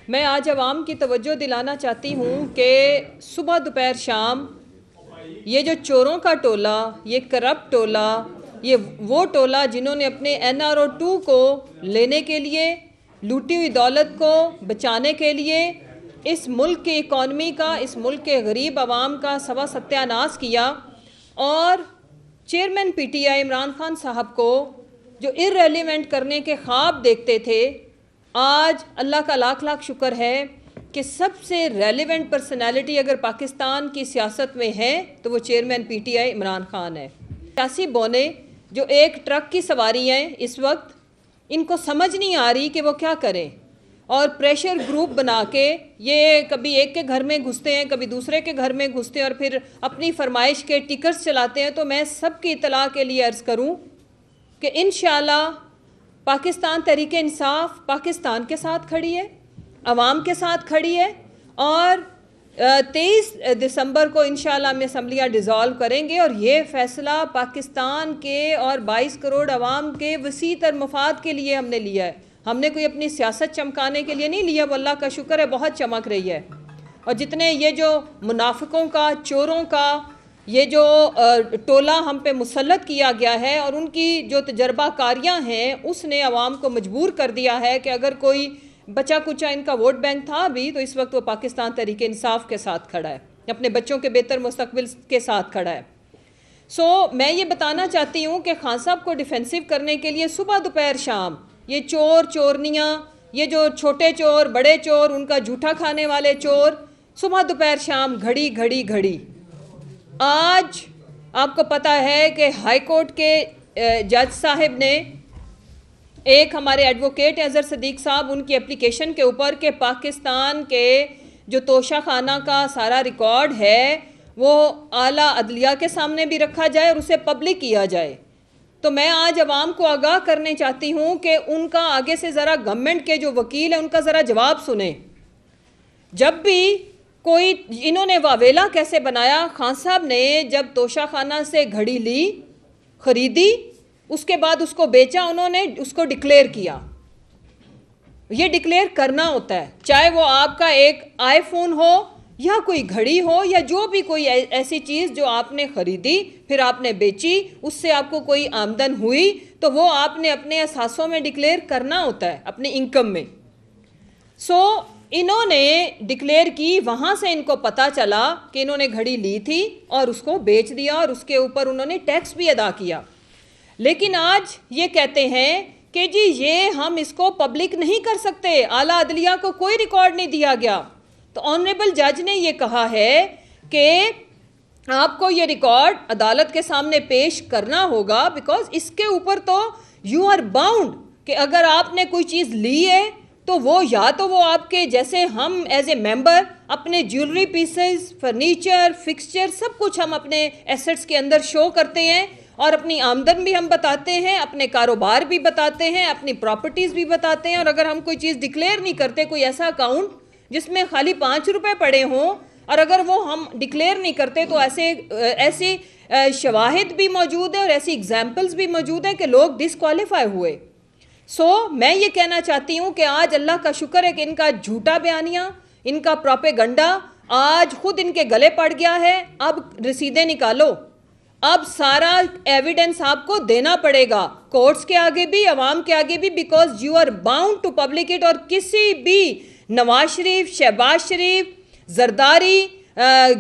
मैं आज आवाम की तवज्जो दिलाना चाहती हूँ कि सुबह दोपहर शाम ये जो चोरों का टोला, ये करप्ट टोला, ये वो टोला जिन्होंने अपने NRO 2 को लेने के लिए, लूटी हुई दौलत को बचाने के लिए इस मुल्क की इकॉनमी का, इस मुल्क के गरीब आवाम का सवा सत्यानाश किया। और चेयरमैन PTI इमरान खान साहब को जो इर्रेलेवेंट करने के ख्वाब देखते थे, आज अल्लाह का लाख लाख शुक्र है कि सबसे रेलेवेंट पर्सनालिटी अगर पाकिस्तान की सियासत में है तो वो चेयरमैन PTI इमरान खान है। सियासी बोने जो एक ट्रक की सवारी हैं इस वक्त, इनको समझ नहीं आ रही कि वो क्या करें, और प्रेशर ग्रुप बना के ये कभी एक के घर में घुसते हैं, कभी दूसरे के घर में घुसते हैं और फिर अपनी फरमाइश के टिकट्स चलाते हैं। तो मैं सबकी इत्तला के लिए अर्ज़ करूं कि इंशाअल्लाह पाकिस्तान तहरीक इंसाफ पाकिस्तान के साथ खड़ी है, अवाम के साथ खड़ी है, और 23 दिसंबर को इंशाअल्लाह हम असम्बलियाँ डिज़ोल्व करेंगे। और ये फ़ैसला पाकिस्तान के और 22 करोड़ अवाम के वसी तर मफाद के लिए हमने लिया है। हमने कोई अपनी सियासत चमकाने के लिए नहीं लिया, वो अल्लाह का शुक्र है बहुत चमक रही है। और जितने ये जो मुनाफिकों का, चोरों का ये जो टोला हम पे मुसल्लत किया गया है और उनकी जो तजर्बाकारियाँ हैं, उसने अवाम को मजबूर कर दिया है कि अगर कोई बचा कुचा इनका वोट बैंक था भी तो इस वक्त वो पाकिस्तान तहरीक इंसाफ के साथ खड़ा है, अपने बच्चों के बेहतर मुस्तकबिल के साथ खड़ा है। मैं ये बताना चाहती हूँ कि खान साहब को डिफेंसिव करने के लिए सुबह दोपहर शाम ये चोर चोरनियाँ, ये जो छोटे चोर बड़े चोर, उनका जूठा खाने वाले चोर, सुबह दोपहर शाम घड़ी घड़ी घड़ी। आज आपको पता है कि हाई कोर्ट के जज साहब ने एक हमारे एडवोकेट अजहर सदीक साहब, उनकी एप्लीकेशन के ऊपर के पाकिस्तान के जो तोशा खाना का सारा रिकॉर्ड है वो आला अदलिया के सामने भी रखा जाए और उसे पब्लिक किया जाए। तो मैं आज अवाम को आगाह करने चाहती हूँ कि उनका आगे से ज़रा गवर्नमेंट के जो वकील हैं उनका ज़रा जवाब सुने। जब भी कोई इन्होंने वावेला कैसे बनाया, खान साहब ने जब तोशा खाना से घड़ी ली, ख़रीदी, उसके बाद उसको बेचा, उन्होंने उसको डिक्लेयर किया। ये डिक्लेयर करना होता है, चाहे वो आपका एक आईफोन हो या कोई घड़ी हो या जो भी कोई ऐसी चीज़ जो आपने ख़रीदी फिर आपने बेची, उससे आपको कोई आमदन हुई तो वो आपने अपने असासों में डिक्लेयर करना होता है, अपनी इनकम में। इन्होंने डिक्लेयर की, वहाँ से इनको पता चला कि इन्होंने घड़ी ली थी और उसको बेच दिया और उसके ऊपर उन्होंने टैक्स भी अदा किया। लेकिन आज ये कहते हैं कि जी ये हम इसको पब्लिक नहीं कर सकते, आला अदलिया को कोई रिकॉर्ड नहीं दिया गया। तो ऑनरेबल जज ने ये कहा है कि आपको ये रिकॉर्ड अदालत के सामने पेश करना होगा, बिकॉज इसके ऊपर तो यू आर बाउंड कि अगर आपने कोई चीज़ ली है तो वो या तो वो आपके जैसे हम एज ए मेंबर अपने ज्वेलरी पीसेस, फर्नीचर, फिक्सचर सब कुछ हम अपने एसेट्स के अंदर शो करते हैं और अपनी आमदन भी हम बताते हैं, अपने कारोबार भी बताते हैं, अपनी प्रॉपर्टीज़ भी बताते हैं। और अगर हम कोई चीज़ डिक्लेयर नहीं करते, कोई ऐसा अकाउंट जिसमें खाली 5 रुपये पड़े हों और अगर वो हम डिक्लेयर नहीं करते तो ऐसे शवाहिद भी मौजूद है और ऐसी एग्जाम्पल्स भी मौजूद हैं कि लोग डिसक्वालीफाई हुए। मैं ये कहना चाहती हूँ कि आज अल्लाह का शुक्र है कि इनका झूठा बयानियाँ, इनका प्रोपेगंडा आज खुद इनके गले पड़ गया है। अब रसीदें निकालो, अब सारा एविडेंस आपको देना पड़ेगा कोर्ट्स के आगे भी, अवाम के आगे भी, because you are bound to public it. और किसी भी नवाज शरीफ, शहबाज शरीफ, जरदारी,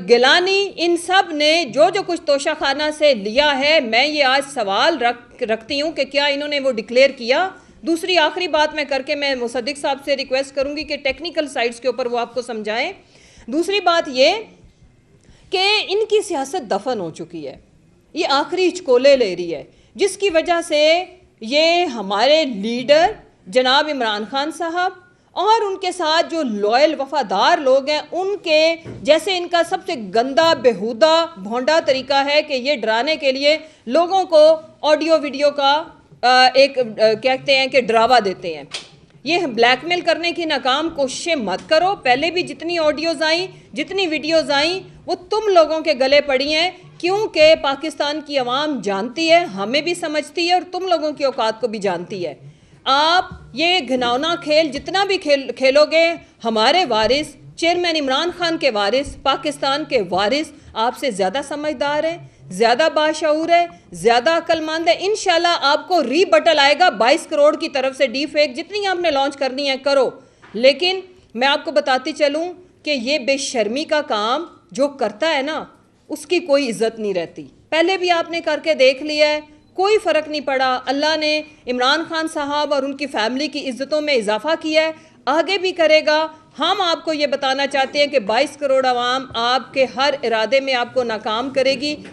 गिलानी, इन सब ने जो जो कुछ तोशा खाना से लिया है, मैं ये आज सवाल रखती हूँ कि क्या इन्होंने वो डिक्लेयर किया। दूसरी आखिरी बात मैं करके मैं मुसद्दिक साहब से रिक्वेस्ट करूँगी कि टेक्निकल साइड्स के ऊपर वो आपको समझाएं। दूसरी बात ये कि इनकी सियासत दफन हो चुकी है, ये आखिरी हिचकोले ले रही है, जिसकी वजह से ये हमारे लीडर जनाब इमरान खान साहब और उनके साथ जो लॉयल वफादार लोग हैं, उनके जैसे इनका सबसे गंदा बेहुदा भोंडा तरीका है कि ये डराने के लिए लोगों को ऑडियो वीडियो का कहते हैं कि डरावा देते हैं। ये ब्लैकमेल करने की नाकाम कोशिशें मत करो। पहले भी जितनी ऑडियोज़ आई, जितनी वीडियोज़ आई, वो तुम लोगों के गले पड़ी हैं, क्योंकि पाकिस्तान की आवाम जानती है, हमें भी समझती है और तुम लोगों की औकात को भी जानती है। आप ये घिनौना खेल जितना भी खेलोगे, हमारे वारिस चेयरमैन इमरान खान के वारिस, पाकिस्तान के वारिस आपसे ज़्यादा समझदार है, ज़्यादा बाशऊर है, ज़्यादा अक्लमंद है। इंशाल्लाह आपको रीबटल आएगा 22 करोड़ की तरफ से डी फेक, जितनी आपने लॉन्च करनी है करो। लेकिन मैं आपको बताती चलूँ कि ये बेशर्मी का काम जो करता है ना, उसकी कोई इज्जत नहीं रहती। पहले भी आपने करके देख लिया है, कोई फ़र्क नहीं पड़ा। अल्लाह ने इमरान खान साहब और उनकी फैमिली की इज्जतों में इजाफा किया है, आगे भी करेगा। हम आपको ये बताना चाहते हैं कि 22 करोड़ आवाम आपके हर इरादे में आपको नाकाम करेगी।